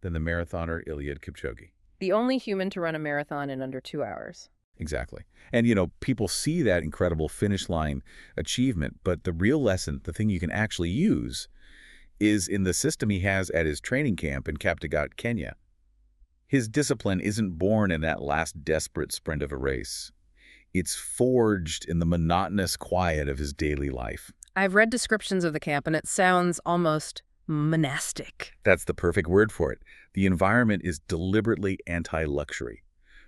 than the marathoner Eliud Kipchoge. The only human to run a marathon in under 2 hours. Exactly. And, people see that incredible finish line achievement, but the real lesson, the thing you can actually use, is in the system he has at his training camp in Kaptagat, Kenya. His discipline isn't born in that last desperate sprint of a race. It's forged in the monotonous quiet of his daily life. I've read descriptions of the camp, and it sounds almost monastic. That's the perfect word for it. The environment is deliberately anti-luxury.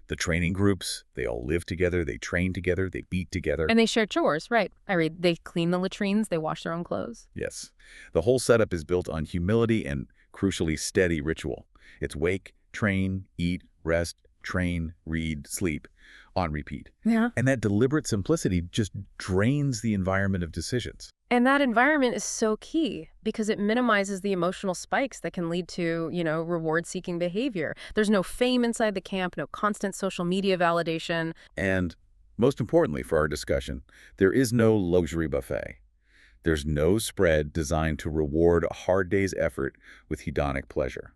The training groups, they all live together, they train together, they beat together. And they share chores, right? I read they clean the latrines, they wash their own clothes. Yes. The whole setup is built on humility and, crucially, steady ritual. It's wake, train, eat, rest, train, read, sleep, on repeat. Yeah. And that deliberate simplicity just drains the environment of decisions. And that environment is so key because it minimizes the emotional spikes that can lead to, reward-seeking behavior. There's no fame inside the camp, no constant social media validation. And most importantly for our discussion, there is no luxury buffet. There's no spread designed to reward a hard day's effort with hedonic pleasure.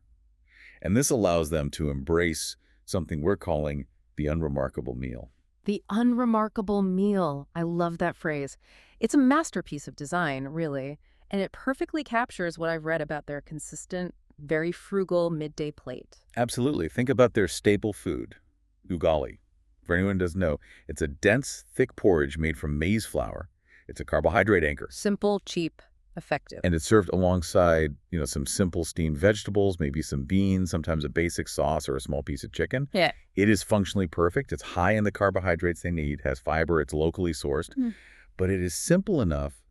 And this allows them to embrace something we're calling the unremarkable meal. The unremarkable meal. I love that phrase. It's a masterpiece of design, really, and it perfectly captures what I've read about their consistent, very frugal midday plate. Absolutely. Think about their staple food, ugali. For anyone who doesn't know, it's a dense, thick porridge made from maize flour. It's a carbohydrate anchor. Simple, cheap, effective. And it's served alongside, some simple steamed vegetables, maybe some beans, sometimes a basic sauce or a small piece of chicken. Yeah. It is functionally perfect. It's high in the carbohydrates they need, has fiber, it's locally sourced. But it is simple enough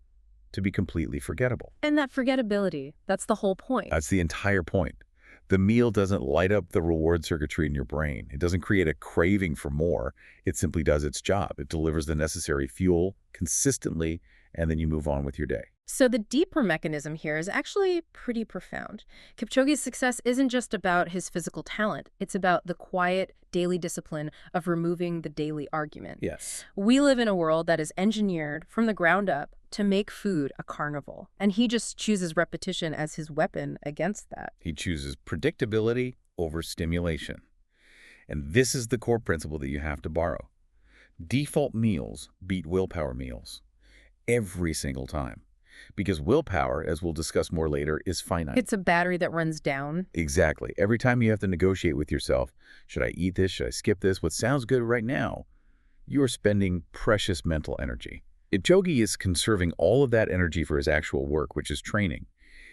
to be completely forgettable. And that forgettability, that's the whole point. That's the entire point. The meal doesn't light up the reward circuitry in your brain. It doesn't create a craving for more. It simply does its job. It delivers the necessary fuel consistently, and then you move on with your day. So the deeper mechanism here is actually pretty profound. Kipchoge's success isn't just about his physical talent. It's about the quiet, daily discipline of removing the daily argument. Yes. We live in a world that is engineered from the ground up to make food a carnival, and he just chooses repetition as his weapon against that. He chooses predictability over stimulation. And this is the core principle that you have to borrow. Default meals beat willpower meals every single time. Because willpower, as we'll discuss more later, is finite. It's a battery that runs down. Exactly. Every time you have to negotiate with yourself, should I eat this? Should I skip this? What sounds good right now? You are spending precious mental energy. Kipchoge is conserving all of that energy for his actual work, which is training.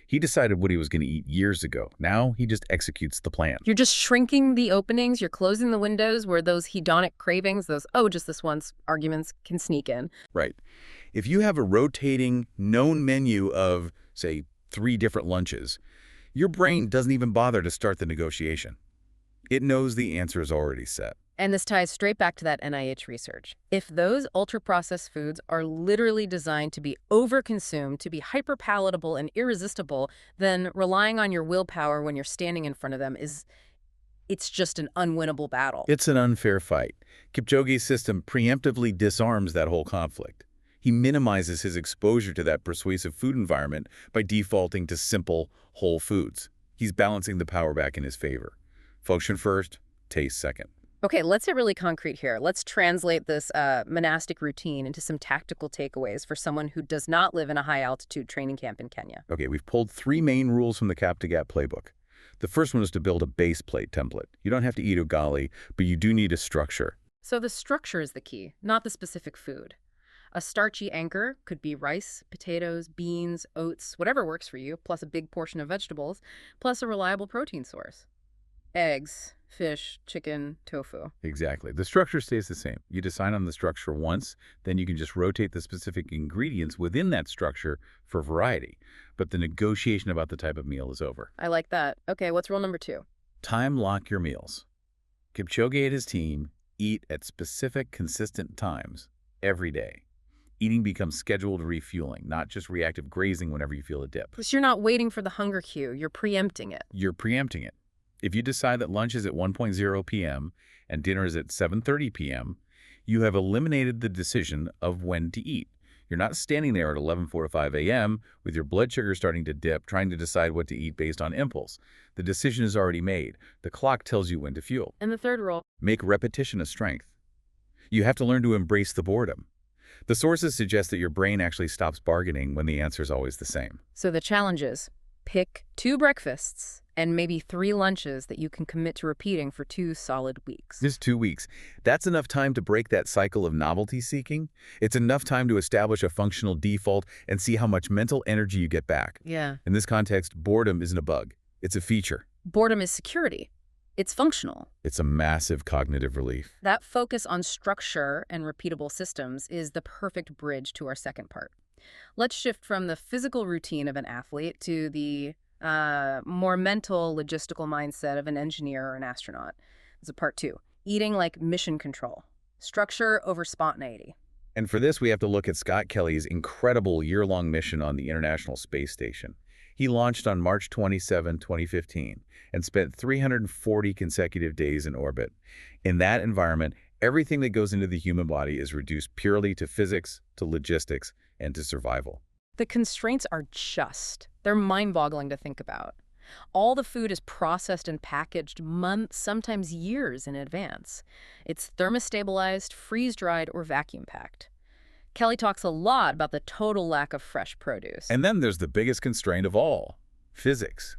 He decided what he was going to eat years ago. Now he just executes the plan. You're just shrinking the openings. You're closing the windows where those hedonic cravings, those, just this once arguments can sneak in. Right. If you have a rotating, known menu of, say, 3 different lunches, your brain doesn't even bother to start the negotiation. It knows the answer is already set. And this ties straight back to that NIH research. If those ultra-processed foods are literally designed to be overconsumed, to be hyper-palatable and irresistible, then relying on your willpower when you're standing in front of them it's just an unwinnable battle. It's an unfair fight. Kipchoge's system preemptively disarms that whole conflict. He minimizes his exposure to that persuasive food environment by defaulting to simple, whole foods. He's balancing the power back in his favor. Function first, taste second. Okay, let's get really concrete here. Let's translate this monastic routine into some tactical takeaways for someone who does not live in a high-altitude training camp in Kenya. Okay, we've pulled 3 main rules from the Kaptagat playbook. The first one is to build a base plate template. You don't have to eat ugali, but you do need a structure. So the structure is the key, not the specific food. A starchy anchor could be rice, potatoes, beans, oats, whatever works for you, plus a big portion of vegetables, plus a reliable protein source. Eggs, fish, chicken, tofu. Exactly. The structure stays the same. You decide on the structure once, then you can just rotate the specific ingredients within that structure for variety. But the negotiation about the type of meal is over. I like that. Okay, what's rule number 2? Time lock your meals. Kipchoge and his team eat at specific, consistent times every day. Eating becomes scheduled refueling, not just reactive grazing whenever you feel a dip. So you're not waiting for the hunger cue, you're preempting it. You're preempting it. If you decide that lunch is at 1:00 p.m. and dinner is at 7:30 p.m., you have eliminated the decision of when to eat. You're not standing there at 11:45 a.m. with your blood sugar starting to dip, trying to decide what to eat based on impulse. The decision is already made. The clock tells you when to fuel. And the third rule. Make repetition a strength. You have to learn to embrace the boredom. The sources suggest that your brain actually stops bargaining when the answer is always the same. So the challenge is pick 2 breakfasts and maybe 3 lunches that you can commit to repeating for 2 solid weeks. Just 2 weeks. That's enough time to break that cycle of novelty seeking. It's enough time to establish a functional default and see how much mental energy you get back. Yeah. In this context, boredom isn't a bug. It's a feature. Boredom is security. It's functional. It's a massive cognitive relief. That focus on structure and repeatable systems is the perfect bridge to our second part. Let's shift from the physical routine of an athlete to the more mental, logistical mindset of an engineer or an astronaut. This is part 2. Eating like mission control. Structure over spontaneity. And for this, we have to look at Scott Kelly's incredible year-long mission on the International Space Station. He launched on March 27, 2015, and spent 340 consecutive days in orbit. In that environment, everything that goes into the human body is reduced purely to physics, to logistics, and to survival. The constraints are they're mind-boggling to think about. All the food is processed and packaged months, sometimes years in advance. It's thermostabilized, freeze-dried, or vacuum-packed. Kelly talks a lot about the total lack of fresh produce. And then there's the biggest constraint of all, physics.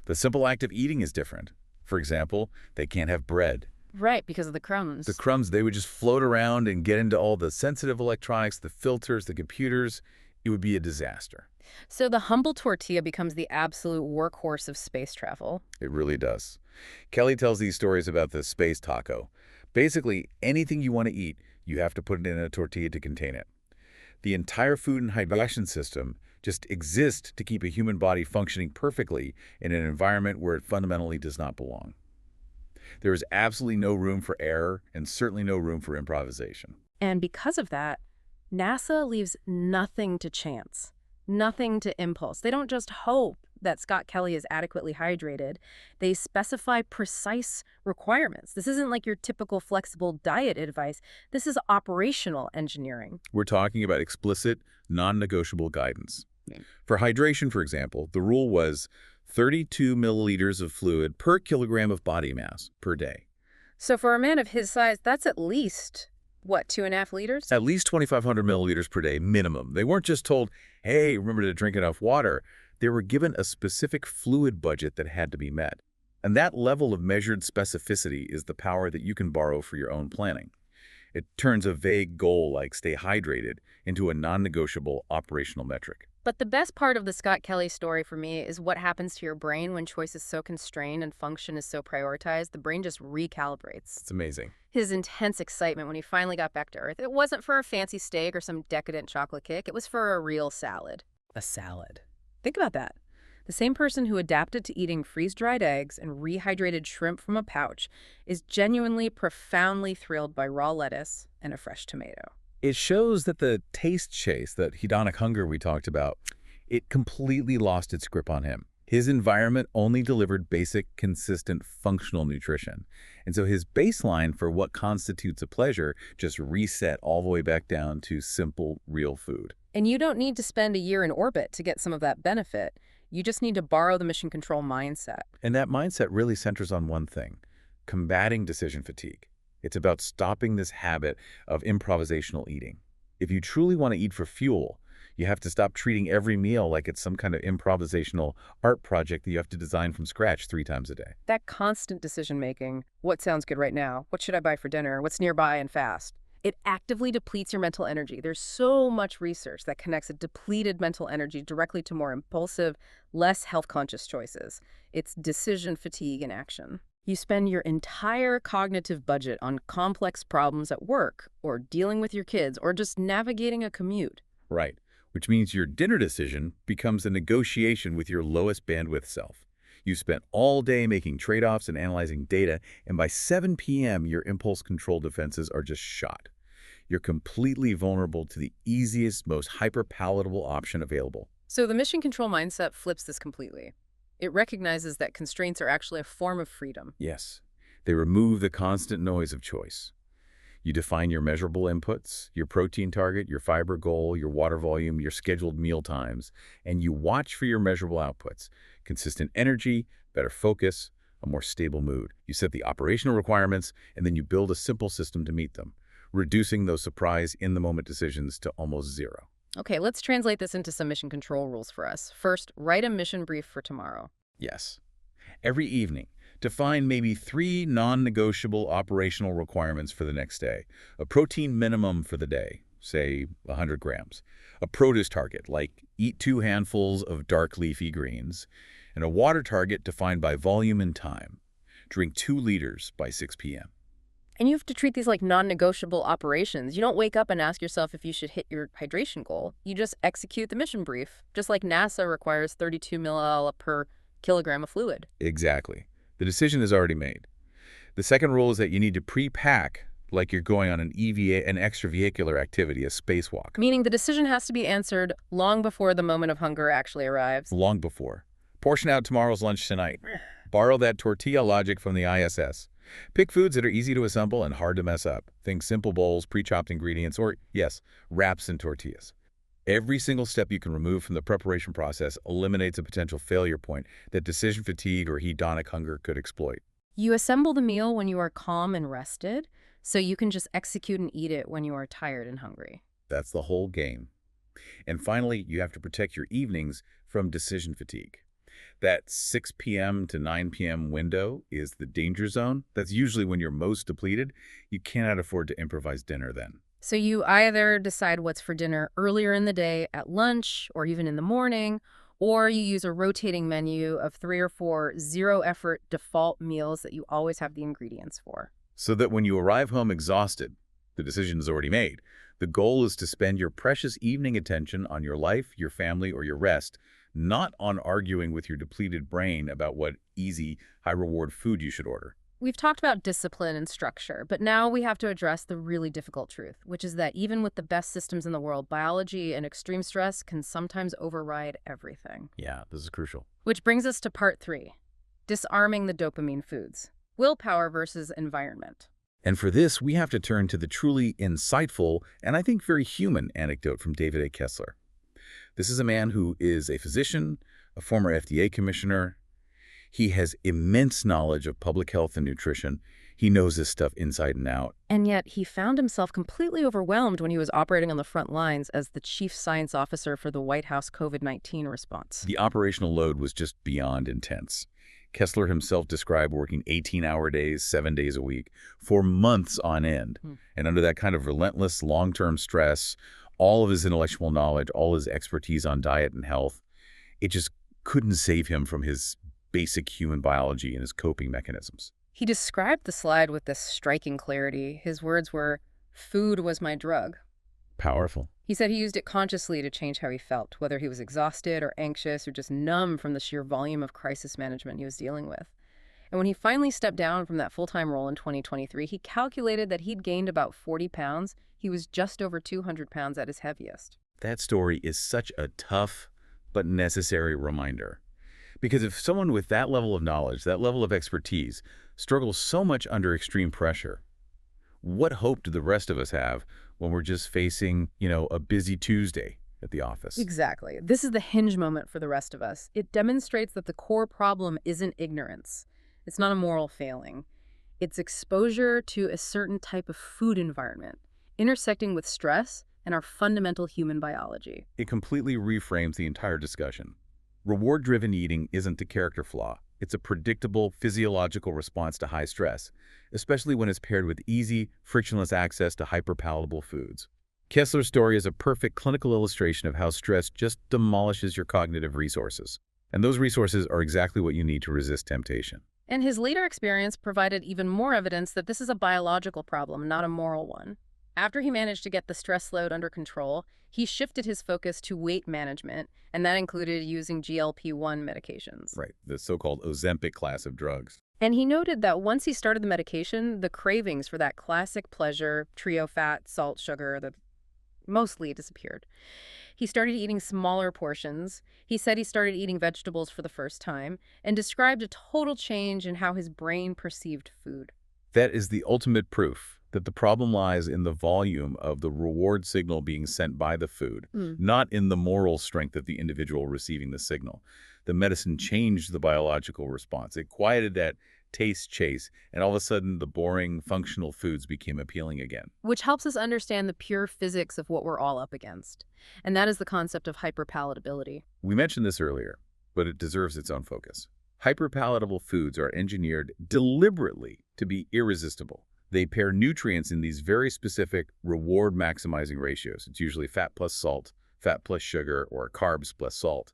The simple act of eating is different. For example, they can't have bread. Right, because of the crumbs. The crumbs, they would just float around and get into all the sensitive electronics, the filters, the computers. It would be a disaster. So the humble tortilla becomes the absolute workhorse of space travel. It really does. Kelly tells these stories about the space taco. Basically, anything you want to eat, you have to put it in a tortilla to contain it. The entire food and hydration system just exists to keep a human body functioning perfectly in an environment where it fundamentally does not belong. There is absolutely no room for error and certainly no room for improvisation. And because of that, NASA leaves nothing to chance, nothing to impulse. They don't just hope that Scott Kelly is adequately hydrated. They specify precise requirements. This isn't like your typical flexible diet advice. This is operational engineering. We're talking about explicit, non-negotiable guidance. Yeah. For hydration, for example, the rule was 32 milliliters of fluid per kilogram of body mass per day. So for a man of his size, that's at least, what, 2.5 liters? At least 2,500 milliliters per day minimum. They weren't just told, hey, remember to drink enough water. They were given a specific fluid budget that had to be met. And that level of measured specificity is the power that you can borrow for your own planning. It turns a vague goal like stay hydrated into a non-negotiable operational metric. But the best part of the Scott Kelly story for me is what happens to your brain when choice is so constrained and function is so prioritized. The brain just recalibrates. It's amazing. His intense excitement when he finally got back to Earth, it wasn't for a fancy steak or some decadent chocolate cake. It was for a real salad. A salad. Think about that. The same person who adapted to eating freeze-dried eggs and rehydrated shrimp from a pouch is genuinely, profoundly thrilled by raw lettuce and a fresh tomato. It shows that the taste chase, that hedonic hunger we talked about, it completely lost its grip on him. His environment only delivered basic, consistent, functional nutrition. And so his baseline for what constitutes a pleasure just reset all the way back down to simple, real food. And you don't need to spend a year in orbit to get some of that benefit. You just need to borrow the mission control mindset. And that mindset really centers on one thing: combating decision fatigue. It's about stopping this habit of improvisational eating. If you truly want to eat for fuel, you have to stop treating every meal like it's some kind of improvisational art project that you have to design from scratch 3 times a day. That constant decision-making, what sounds good right now? What should I buy for dinner? What's nearby and fast? It actively depletes your mental energy. There's so much research that connects a depleted mental energy directly to more impulsive, less health-conscious choices. It's decision fatigue in action. You spend your entire cognitive budget on complex problems at work, or dealing with your kids, or just navigating a commute. Right, which means your dinner decision becomes a negotiation with your lowest bandwidth self. You spent all day making trade-offs and analyzing data, and by 7 p.m., your impulse control defenses are just shot. You're completely vulnerable to the easiest, most hyper-palatable option available. So the mission control mindset flips this completely. It recognizes that constraints are actually a form of freedom. Yes, they remove the constant noise of choice. You define your measurable inputs, your protein target, your fiber goal, your water volume, your scheduled meal times, and you watch for your measurable outputs: consistent energy, better focus, a more stable mood. You set the operational requirements, and then you build a simple system to meet them, reducing those surprise in-the-moment decisions to almost zero. Okay, let's translate this into some mission control rules for us. First, write a mission brief for tomorrow. Yes. Every evening, define maybe 3 non-negotiable operational requirements for the next day. A protein minimum for the day, say 100 grams. A produce target, like eat 2 handfuls of dark leafy greens. And a water target defined by volume and time. Drink 2 liters by 6 p.m. And you have to treat these like non-negotiable operations. You don't wake up and ask yourself if you should hit your hydration goal. You just execute the mission brief, just like NASA requires 32 milliliter per kilogram of fluid. Exactly. The decision is already made. The second rule is that you need to pre-pack like you're going on an extravehicular activity, a spacewalk. Meaning the decision has to be answered long before the moment of hunger actually arrives. Long before. Portion out tomorrow's lunch tonight. Borrow that tortilla logic from the ISS. Pick foods that are easy to assemble and hard to mess up. Think simple bowls, pre-chopped ingredients, or, yes, wraps and tortillas. Every single step you can remove from the preparation process eliminates a potential failure point that decision fatigue or hedonic hunger could exploit. You assemble the meal when you are calm and rested, so you can just execute and eat it when you are tired and hungry. That's the whole game. And finally, you have to protect your evenings from decision fatigue. That 6 p.m. to 9 p.m. window is the danger zone. That's usually when you're most depleted. You cannot afford to improvise dinner then. So you either decide what's for dinner earlier in the day, at lunch, or even in the morning, or you use a rotating menu of 3 or 4 zero-effort default meals that you always have the ingredients for. So that when you arrive home exhausted, the decision is already made. The goal is to spend your precious evening attention on your life, your family, or your rest, not on arguing with your depleted brain about what easy, high-reward food you should order. We've talked about discipline and structure, but now we have to address the really difficult truth, which is that even with the best systems in the world, biology and extreme stress can sometimes override everything. Yeah, this is crucial. Which brings us to part 3, disarming the dopamine foods, willpower versus environment. And for this, we have to turn to the truly insightful and I think very human anecdote from David A. Kessler. This is a man who is a physician, a former FDA commissioner. He has immense knowledge of public health and nutrition. He knows this stuff inside and out. And yet he found himself completely overwhelmed when he was operating on the front lines as the chief science officer for the White House COVID-19 response. The operational load was just beyond intense. Kessler himself described working 18-hour days, 7 days a week, for months on end. And under that kind of relentless, long-term stress, all of his intellectual knowledge, all his expertise on diet and health, it just couldn't save him from his basic human biology and his coping mechanisms. He described the slide with this striking clarity. His words were, "Food was my drug." Powerful. He said he used it consciously to change how he felt, whether he was exhausted or anxious or just numb from the sheer volume of crisis management he was dealing with. And when he finally stepped down from that full-time role in 2023, he calculated that he'd gained about 40 pounds. He was just over 200 pounds at his heaviest. That story is such a tough but necessary reminder. Because if someone with that level of knowledge, that level of expertise, struggles so much under extreme pressure, what hope do the rest of us have when we're just facing, a busy Tuesday at the office? Exactly. This is the hinge moment for the rest of us. It demonstrates that the core problem isn't ignorance. It's not a moral failing. It's exposure to a certain type of food environment, intersecting with stress and our fundamental human biology. It completely reframes the entire discussion. Reward-driven eating isn't a character flaw. It's a predictable physiological response to high stress, especially when it's paired with easy, frictionless access to hyperpalatable foods. Kessler's story is a perfect clinical illustration of how stress just demolishes your cognitive resources. And those resources are exactly what you need to resist temptation. And his later experience provided even more evidence that this is a biological problem, not a moral one. After he managed to get the stress load under control, he shifted his focus to weight management, and that included using GLP-1 medications. Right, the so-called Ozempic class of drugs. And he noted that once he started the medication, the cravings for that classic pleasure, trio fat, salt, sugar, that mostly disappeared. He started eating smaller portions. He said he started eating vegetables for the first time and described a total change in how his brain perceived food. That is the ultimate proof that the problem lies in the volume of the reward signal being sent by the food, Hmm. not in the moral strength of the individual receiving the signal. The medicine changed the biological response. It quieted that taste chase, and all of a sudden the boring, functional foods became appealing again. Which helps us understand the pure physics of what we're all up against. And that is the concept of hyperpalatability. We mentioned this earlier, but it deserves its own focus. Hyperpalatable foods are engineered deliberately to be irresistible. They pair nutrients in these very specific reward-maximizing ratios. It's usually fat plus salt, fat plus sugar, or carbs plus salt.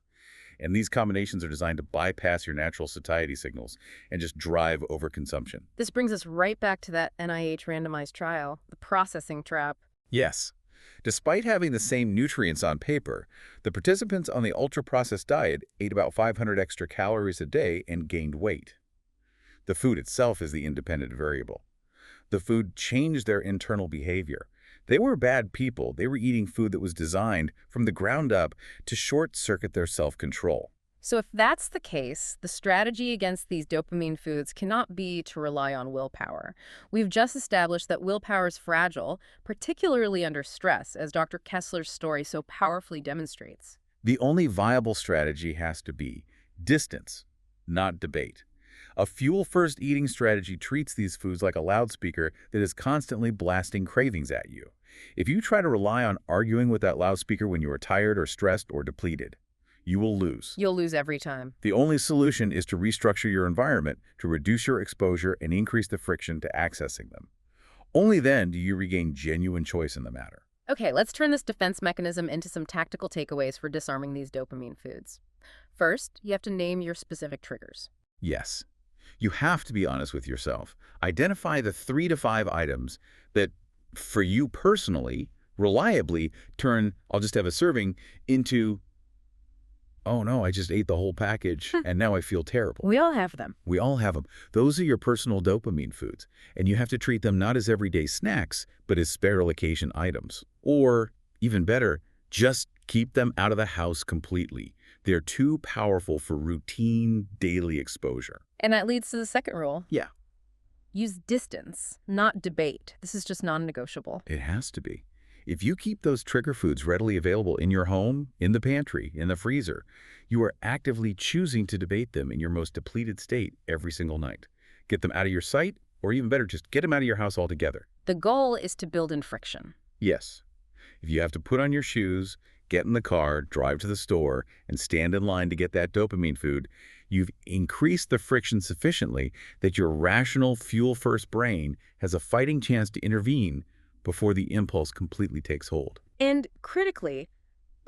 And these combinations are designed to bypass your natural satiety signals and just drive overconsumption. This brings us right back to that NIH randomized trial, the processing trap. Yes. Despite having the same nutrients on paper, the participants on the ultra-processed diet ate about 500 extra calories a day and gained weight. The food itself is the independent variable. The food changed their internal behavior. They were bad people. They were eating food that was designed from the ground up to short-circuit their self-control. So if that's the case, the strategy against these dopamine foods cannot be to rely on willpower. We've just established that willpower is fragile, particularly under stress, as Dr. Kessler's story so powerfully demonstrates. The only viable strategy has to be distance, not debate. A fuel-first eating strategy treats these foods like a loudspeaker that is constantly blasting cravings at you. If you try to rely on arguing with that loudspeaker when you are tired or stressed or depleted, you will lose. You'll lose every time. The only solution is to restructure your environment to reduce your exposure and increase the friction to accessing them. Only then do you regain genuine choice in the matter. Okay, let's turn this defense mechanism into some tactical takeaways for disarming these dopamine foods. First, you have to name your specific triggers. Yes. You have to be honest with yourself. Identify the 3 to 5 items that, for you personally, reliably turn, I'll just have a serving, into, oh no, I just ate the whole package and now I feel terrible. We all have them. We all have them. Those are your personal dopamine foods, and you have to treat them not as everyday snacks, but as special occasion items. Or, even better, just keep them out of the house completely. They're too powerful for routine, daily exposure. And that leads to the second rule. Yeah. Use distance, not debate. This is just non-negotiable. It has to be. If you keep those trigger foods readily available in your home, in the pantry, in the freezer, you are actively choosing to debate them in your most depleted state every single night. Get them out of your sight, or even better, just get them out of your house altogether. The goal is to build in friction. Yes. If you have to put on your shoes, get in the car, drive to the store, and stand in line to get that dopamine food, you've increased the friction sufficiently that your rational, fuel-first brain has a fighting chance to intervene before the impulse completely takes hold. And critically,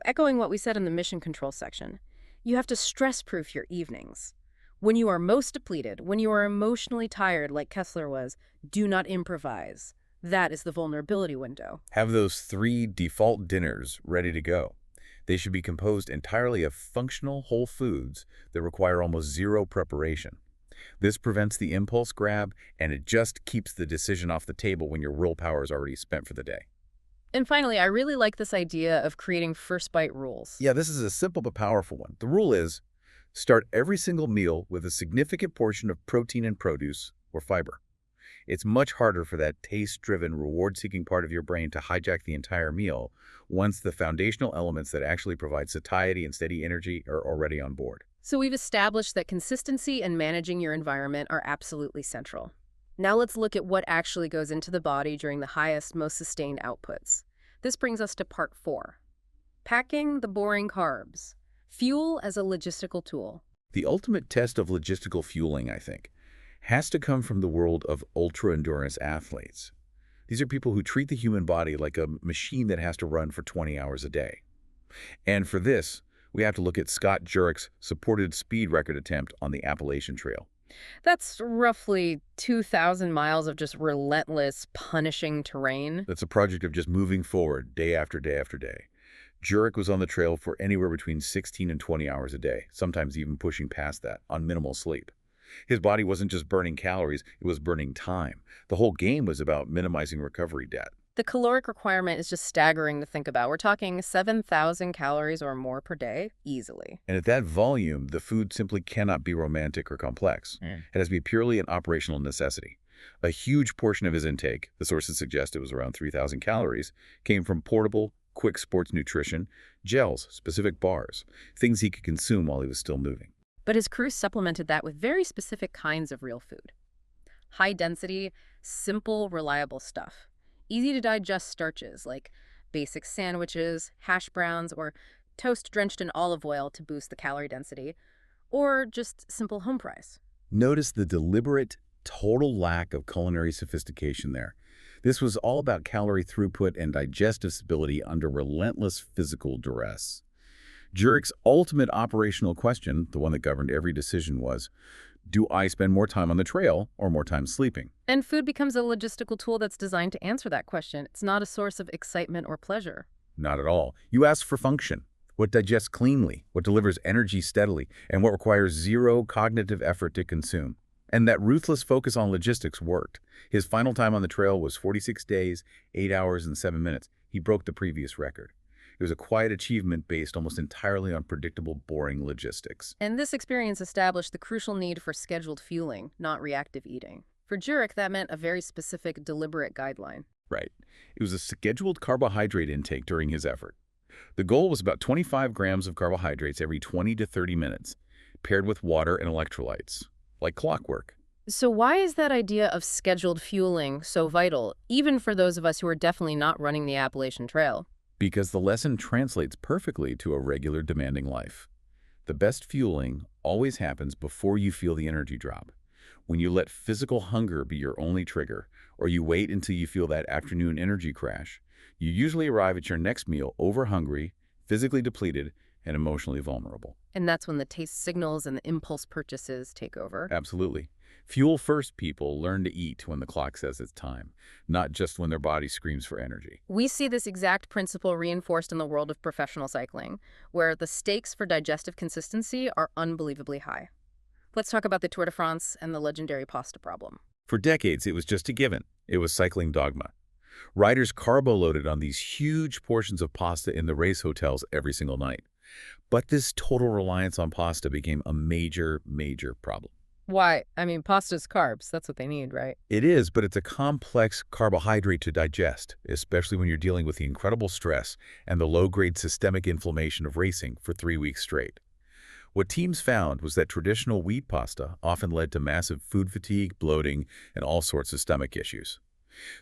echoing what we said in the mission control section, you have to stress-proof your evenings. When you are most depleted, when you are emotionally tired like Kessler was, do not improvise. That is the vulnerability window. Have those 3 default dinners ready to go. They should be composed entirely of functional whole foods that require almost zero preparation. This prevents the impulse grab, and it just keeps the decision off the table when your willpower is already spent for the day. And finally, I really like this idea of creating first bite rules. Yeah, this is a simple but powerful one. The rule is, start every single meal with a significant portion of protein and produce or fiber. It's much harder for that taste-driven, reward-seeking part of your brain to hijack the entire meal once the foundational elements that actually provide satiety and steady energy are already on board. So we've established that consistency and managing your environment are absolutely central. Now let's look at what actually goes into the body during the highest, most sustained outputs. This brings us to part 4. Packing the boring carbs. Fuel as a logistical tool. The ultimate test of logistical fueling, I think, has to come from the world of ultra-endurance athletes. These are people who treat the human body like a machine that has to run for 20 hours a day. And for this, we have to look at Scott Jurek's supported speed record attempt on the Appalachian Trail. That's roughly 2,000 miles of just relentless, punishing terrain. That's a project of just moving forward day after day after day. Jurek was on the trail for anywhere between 16 and 20 hours a day, sometimes even pushing past that, on minimal sleep. His body wasn't just burning calories, it was burning time. The whole game was about minimizing recovery debt. The caloric requirement is just staggering to think about. We're talking 7,000 calories or more per day, easily. And at that volume, the food simply cannot be romantic or complex. It has to be purely an operational necessity. A huge portion of his intake, the sources suggest it was around 3,000 calories, came from portable, quick sports nutrition, gels, specific bars, things he could consume while he was still moving. But his crew supplemented that with very specific kinds of real food. High density, simple, reliable stuff. Easy to digest starches like basic sandwiches, hash browns, or toast drenched in olive oil to boost the calorie density, or just simple home fries. Notice the deliberate, total lack of culinary sophistication there. This was all about calorie throughput and digestive stability under relentless physical duress. Jurek's ultimate operational question, the one that governed every decision, was, do I spend more time on the trail or more time sleeping? And food becomes a logistical tool that's designed to answer that question. It's not a source of excitement or pleasure. Not at all. You ask for function. What digests cleanly, what delivers energy steadily, and what requires zero cognitive effort to consume. And that ruthless focus on logistics worked. His final time on the trail was 46 days, 8 hours, and 7 minutes. He broke the previous record. It was a quiet achievement based almost entirely on predictable, boring logistics. And this experience established the crucial need for scheduled fueling, not reactive eating. For Jurek, that meant a very specific, deliberate guideline. Right. It was a scheduled carbohydrate intake during his effort. The goal was about 25 grams of carbohydrates every 20 to 30 minutes, paired with water and electrolytes, like clockwork. So why is that idea of scheduled fueling so vital, even for those of us who are definitely not running the Appalachian Trail? Because the lesson translates perfectly to a regular, demanding life. The best fueling always happens before you feel the energy drop. When you let physical hunger be your only trigger, or you wait until you feel that afternoon energy crash, you usually arrive at your next meal over-hungry, physically depleted, and emotionally vulnerable. And that's when the taste signals and the impulse purchases take over. Absolutely. Fuel-first people learn to eat when the clock says it's time, not just when their body screams for energy. We see this exact principle reinforced in the world of professional cycling, where the stakes for digestive consistency are unbelievably high. Let's talk about the Tour de France and the legendary pasta problem. For decades, it was just a given. It was cycling dogma. Riders carbo-loaded on these huge portions of pasta in the race hotels every single night. But this total reliance on pasta became a major, major problem. Why? I mean, pasta's carbs. That's what they need, right? It is, but it's a complex carbohydrate to digest, especially when you're dealing with the incredible stress and the low-grade systemic inflammation of racing for 3 weeks straight. What teams found was that traditional wheat pasta often led to massive food fatigue, bloating, and all sorts of stomach issues.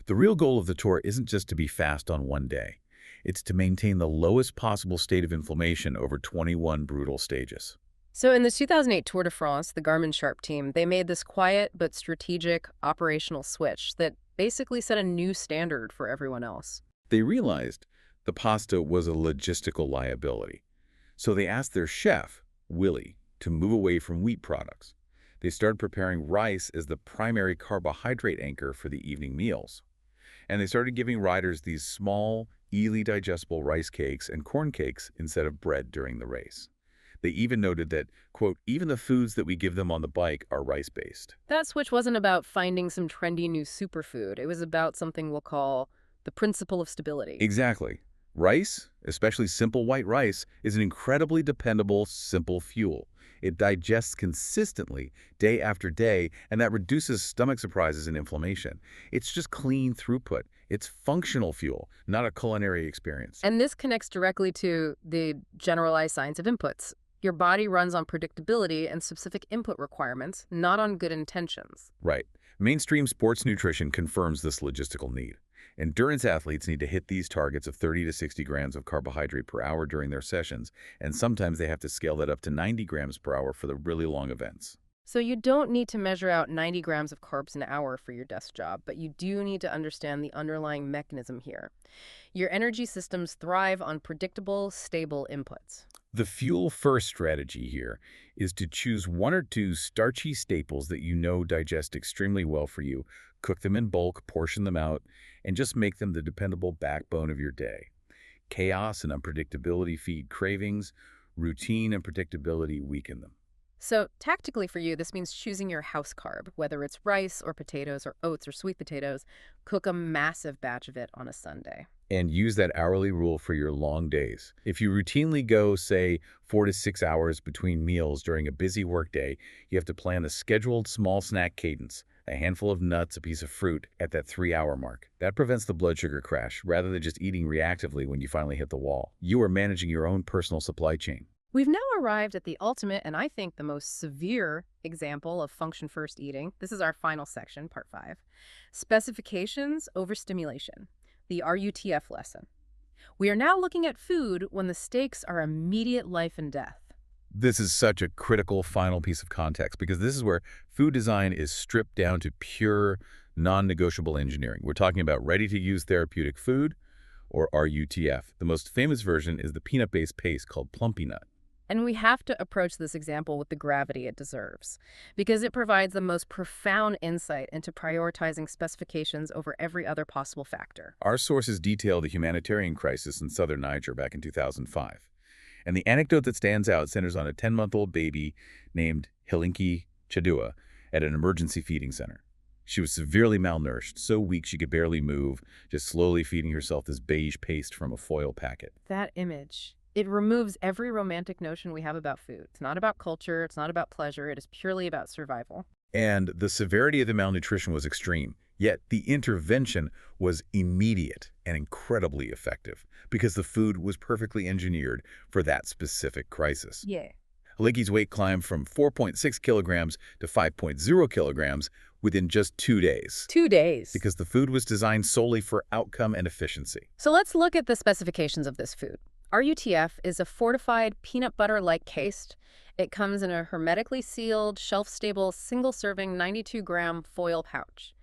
The real goal of the Tour isn't just to be fast on one day. It's to maintain the lowest possible state of inflammation over 21 brutal stages. So in the 2008 Tour de France, the Garmin Sharp team, they made this quiet but strategic operational switch that basically set a new standard for everyone else. They realized the pasta was a logistical liability. So they asked their chef, Willie, to move away from wheat products. They started preparing rice as the primary carbohydrate anchor for the evening meals. And they started giving riders these small, easily digestible rice cakes and corn cakes instead of bread during the race. They even noted that, quote, even the foods that we give them on the bike are rice-based. That switch wasn't about finding some trendy new superfood. It was about something we'll call the principle of stability. Exactly. Rice, especially simple white rice, is an incredibly dependable, simple fuel. It digests consistently, day after day, and that reduces stomach surprises and inflammation. It's just clean throughput. It's functional fuel, not a culinary experience. And this connects directly to the generalized science of inputs. Your body runs on predictability and specific input requirements, not on good intentions. Right. Mainstream sports nutrition confirms this logistical need. Endurance athletes need to hit these targets of 30 to 60 grams of carbohydrate per hour during their sessions, and sometimes they have to scale that up to 90 grams per hour for the really long events. So you don't need to measure out 90 grams of carbs an hour for your desk job, but you do need to understand the underlying mechanism here. Your energy systems thrive on predictable, stable inputs. The fuel-first strategy here is to choose 1 or 2 starchy staples that you know digest extremely well for you, cook them in bulk, portion them out, and just make them the dependable backbone of your day. Chaos and unpredictability feed cravings. Routine and predictability weaken them. So tactically for you, this means choosing your house carb, whether it's rice or potatoes or oats or sweet potatoes. Cook a massive batch of it on a Sunday. And use that hourly rule for your long days. If you routinely go, say, 4 to 6 hours between meals during a busy workday, you have to plan a scheduled small snack cadence, a handful of nuts, a piece of fruit at that 3-hour mark. That prevents the blood sugar crash, rather than just eating reactively when you finally hit the wall. You are managing your own personal supply chain. We've now arrived at the ultimate, and I think the most severe example of function-first eating. This is our final section, part 5. Specifications over stimulation, the RUTF lesson. We are now looking at food when the stakes are immediate life and death. This is such a critical final piece of context because this is where food design is stripped down to pure, non-negotiable engineering. We're talking about ready-to-use therapeutic food, or RUTF. The most famous version is the peanut-based paste called Plumpy Nut. And we have to approach this example with the gravity it deserves, because it provides the most profound insight into prioritizing specifications over every other possible factor. Our sources detail the humanitarian crisis in southern Niger back in 2005. And the anecdote that stands out centers on a 10-month-old baby named Hilinki Chadua at an emergency feeding center. She was severely malnourished, so weak she could barely move, just slowly feeding herself this beige paste from a foil packet. That image, it removes every romantic notion we have about food. It's not about culture, it's not about pleasure, it is purely about survival. And the severity of the malnutrition was extreme, yet the intervention was immediate and incredibly effective because the food was perfectly engineered for that specific crisis. Yeah. Hilinki's weight climbed from 4.6 kilograms to 5.0 kilograms within just 2 days. 2 days. Because the food was designed solely for outcome and efficiency. So let's look at the specifications of this food. RUTF is a fortified peanut butter-like case. It comes in a hermetically sealed, shelf-stable, single-serving 92-gram foil pouch.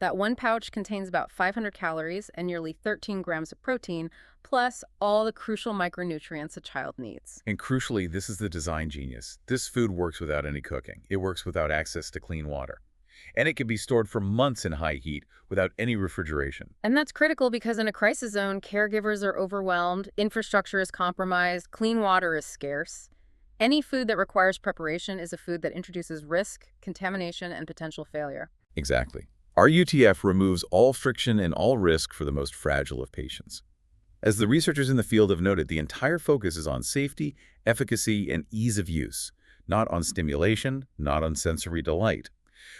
That one pouch contains about 500 calories and nearly 13 grams of protein, plus all the crucial micronutrients a child needs. And crucially, this is the design genius. This food works without any cooking. It works without access to clean water. And it can be stored for months in high heat without any refrigeration. And that's critical because in a crisis zone, caregivers are overwhelmed, infrastructure is compromised, clean water is scarce. Any food that requires preparation is a food that introduces risk, contamination, and potential failure. Exactly. RUTF removes all friction and all risk for the most fragile of patients. As the researchers in the field have noted, the entire focus is on safety, efficacy, and ease of use, not on stimulation, not on sensory delight.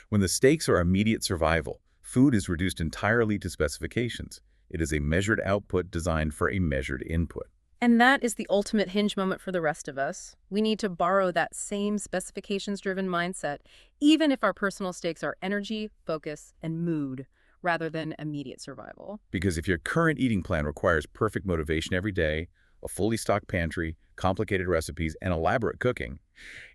When the stakes are immediate survival, food is reduced entirely to specifications. It is a measured output designed for a measured input. And that is the ultimate hinge moment for the rest of us. We need to borrow that same specifications-driven mindset, even if our personal stakes are energy, focus, and mood, rather than immediate survival. Because if your current eating plan requires perfect motivation every day, a fully stocked pantry, complicated recipes, and elaborate cooking,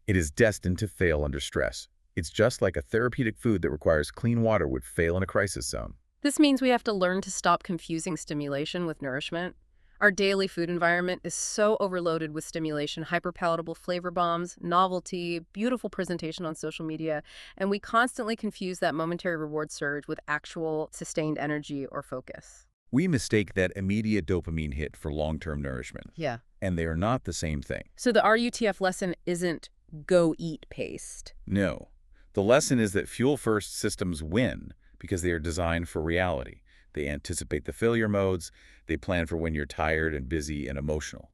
it is destined to fail under stress. It's just like a therapeutic food that requires clean water would fail in a crisis zone. This means we have to learn to stop confusing stimulation with nourishment. Our daily food environment is so overloaded with stimulation, hyperpalatable flavor bombs, novelty, beautiful presentation on social media, and we constantly confuse that momentary reward surge with actual sustained energy or focus. We mistake that immediate dopamine hit for long-term nourishment. Yeah. And they are not the same thing. So the RUTF lesson isn't go eat paste. No. The lesson is that fuel-first systems win because they are designed for reality. They anticipate the failure modes. They plan for when you're tired and busy and emotional.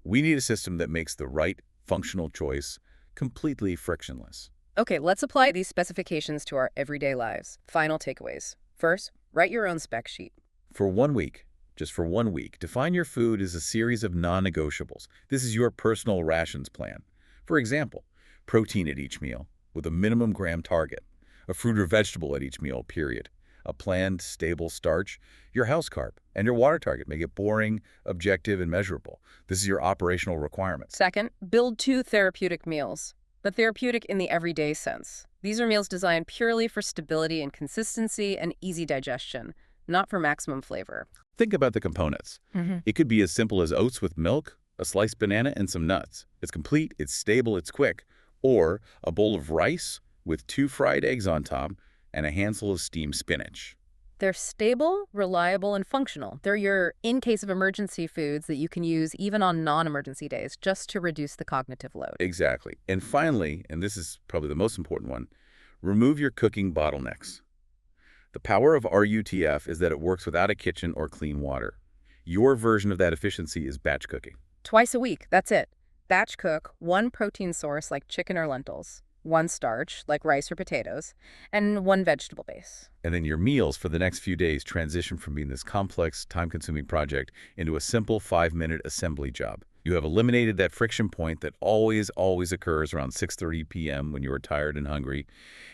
We need a system that makes the right functional choice completely frictionless. Okay, let's apply these specifications to our everyday lives. Final takeaways. First, write your own spec sheet. For 1 week, just for 1 week, define your food as a series of non-negotiables. This is your personal rations plan. For example, protein at each meal with a minimum gram target, a fruit or vegetable at each meal, period. A planned, stable starch, your house carb, and your water target. Make it boring, objective, and measurable. This is your operational requirements. Second, build 2 therapeutic meals, but therapeutic in the everyday sense. These are meals designed purely for stability and consistency and easy digestion, not for maximum flavor. Think about the components. It could be as simple as oats with milk, a sliced banana, and some nuts. It's complete, it's stable, it's quick. Or a bowl of rice with 2 fried eggs on top, and a handful of steamed spinach. They're stable, reliable, and functional. They're your in-case of emergency foods that you can use even on non-emergency days just to reduce the cognitive load. Exactly. And finally, and this is probably the most important one, remove your cooking bottlenecks. The power of RUTF is that it works without a kitchen or clean water. Your version of that efficiency is batch cooking. Twice a week, that's it. Batch cook 1 protein source like chicken or lentils. one starch, like rice or potatoes, and one vegetable base. And then your meals for the next few days transition from being this complex, time-consuming project into a simple 5-minute assembly job. You have eliminated that friction point that always occurs around 6:30 p.m. when you are tired and hungry.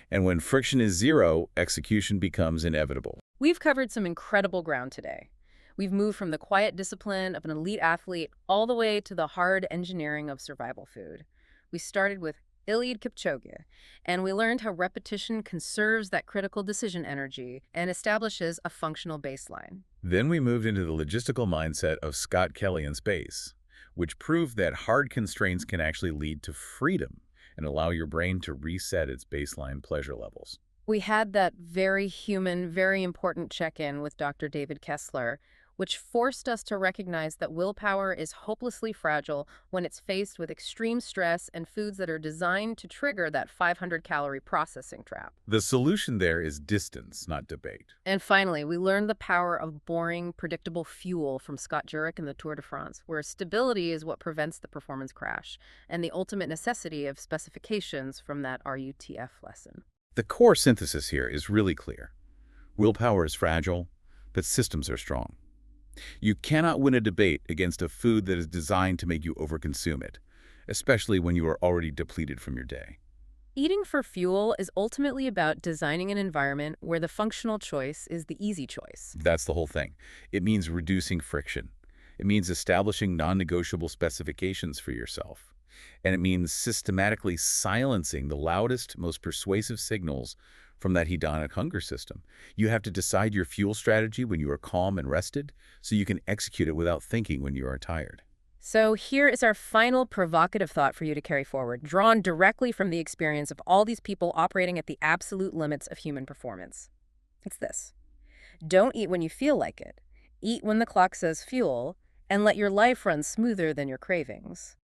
And when friction is zero, execution becomes inevitable. We've covered some incredible ground today. We've moved from the quiet discipline of an elite athlete all the way to the hard engineering of survival food. We started with Eliud Kipchoge, and we learned how repetition conserves that critical decision energy and establishes a functional baseline. Then we moved into the logistical mindset of Scott Kelly in space, which proved that hard constraints can actually lead to freedom and allow your brain to reset its baseline pleasure levels. We had that very human, very important check-in with Dr. David Kessler, which forced us to recognize that willpower is hopelessly fragile when it's faced with extreme stress and foods that are designed to trigger that 500-calorie processing trap. The solution there is distance, not debate. And finally, we learned the power of boring, predictable fuel from Scott Jurek in the Tour de France, where stability is what prevents the performance crash, and the ultimate necessity of specifications from that RUTF lesson. The core synthesis here is really clear. Willpower is fragile, but systems are strong. You cannot win a debate against a food that is designed to make you overconsume it, especially when you are already depleted from your day. Eating for fuel is ultimately about designing an environment where the functional choice is the easy choice. That's the whole thing. It means reducing friction. It means establishing non-negotiable specifications for yourself. And it means systematically silencing the loudest, most persuasive signals from that hedonic hunger system. You have to decide your fuel strategy when you are calm and rested, so you can execute it without thinking when you are tired. So here is our final provocative thought for you to carry forward, drawn directly from the experience of all these people operating at the absolute limits of human performance. It's this: don't eat when you feel like it. Eat when the clock says fuel, and let your life run smoother than your cravings.